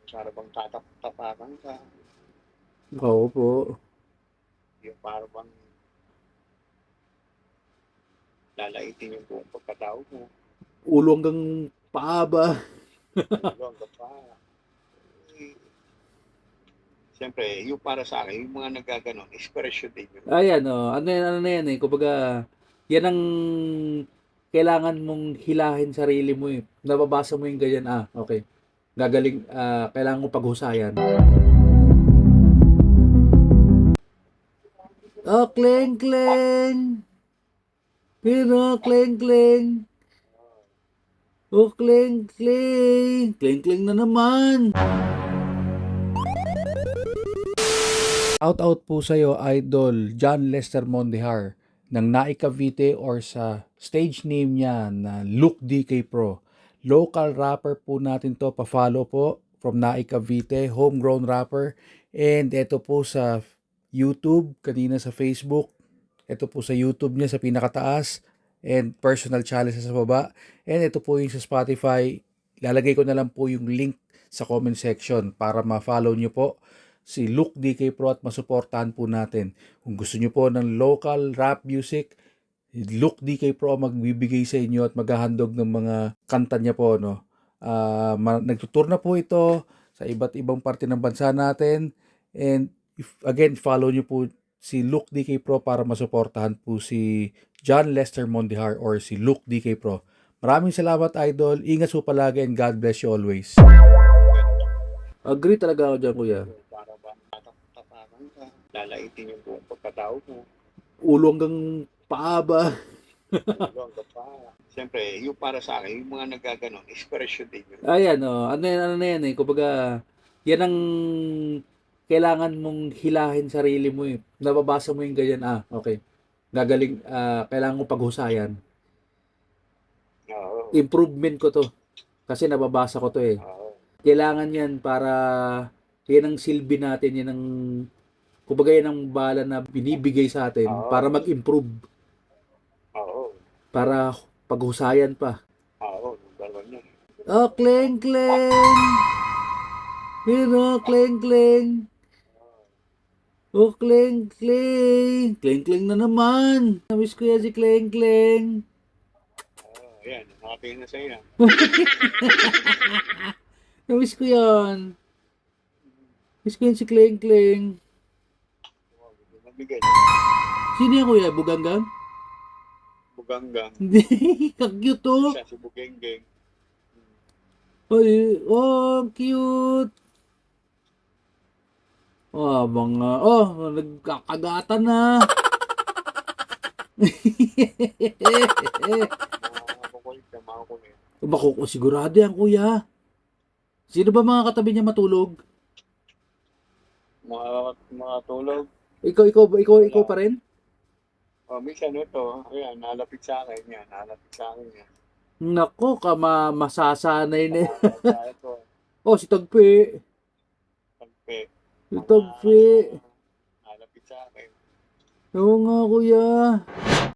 Para bang tatak-tapakan ka, Oo po. yung para bang lalaitin yung buong pagkatao mo, Ulo hanggang paa ba? ulo hanggang paa. Eh, siyempre, yung para sa akin, yung mga nagaganon, inspirasyon din yun. Ayan, oh. Ano na yan eh. Kumbaga, yan ang kailangan mong hilahin sarili mo eh. Nababasa mo yung ganyan, okay. Gagaling, kailangan mo paghusayan. Oh, kleng kleng. Pero, kleng kleng. Oh, kleng kleng. Kleng kleng na naman. Out po sa'yo, Idol John Lester Mondihar ng Nai Cavite or sa stage name niya na Luke DK Pro. Local rapper po natin to, pa-follow po from Nai Cavite, homegrown rapper. And ito po sa YouTube, kanina sa Facebook. Ito po sa YouTube niya sa pinakataas and personal channel sa baba. And ito po yung sa Spotify. Lalagay ko na lang po yung link sa comment section para ma-follow nyo po si Luke DK Pro at masuportahan po natin. Kung gusto nyo po ng local rap music, Luke DK Pro magbibigay sa inyo at maghahandog ng mga kanta niya po. No? Nagtutour na po ito sa iba't ibang parte ng bansa natin. And again, follow nyo po si Luke DK Pro para masuportahan po si John Lester Mondihar or si Luke DK Pro. Maraming salamat, Idol. Ingat po palagi and God bless you always. Agree talaga ako dyan, kuya. Yung para bang tatak-tapakan ka, lalaitin yung buong pagkatao mo, Ulo hanggang paa ba? ulo hanggang paa. Siyempre, yung para sa akin, yung mga nagaganon, inspirasyon din yun. Ayan, ano na yan eh. Kumbaga, yan ang kailangan mong hilahin sarili mo eh. Nababasa mo yung ganyan, okay. Gagaling, kailangan mo paghusayan. Oo, Improvement ko to. Kasi nababasa ko to eh. oo, Kailangan yan para, yan ang silbi natin, yan ang, kumbaga yan ang bala na binibigay sa atin para oo, mag-improve. oo, Para paghusayan pa. oo, yung gano'n yun. Oh, kleng kleng! Pero, kleng kleng! Oh, kleng kleng! Kleng kleng na naman! Namiss ko yan si kleng kleng! Oo, yan, nakatingin na sa'yo yan. Namiss ko yan! Miss ko yan si kleng kleng! Nabigay, Sino yan kuya? Buganggang? Buganggang, Hindi, cute to! isa si Bugenggeng. Ay, oh, cute! Nagkakagatan na! Mga kukulit ka, mga kukulit. Makuko sigurado yan kuya. Sino ba mga katabi niya matulog? Mga tulog, Ikaw wala. pa rin? Oh, minsan ito, ayan, nalapit sa akin yan, nalapit sa akin yan. Nako, masasanay na. Kaya ito, Oh, si Tagpi. tagpe, Si mga Tagpi. nalapit sa akin. Oo nga, kuya.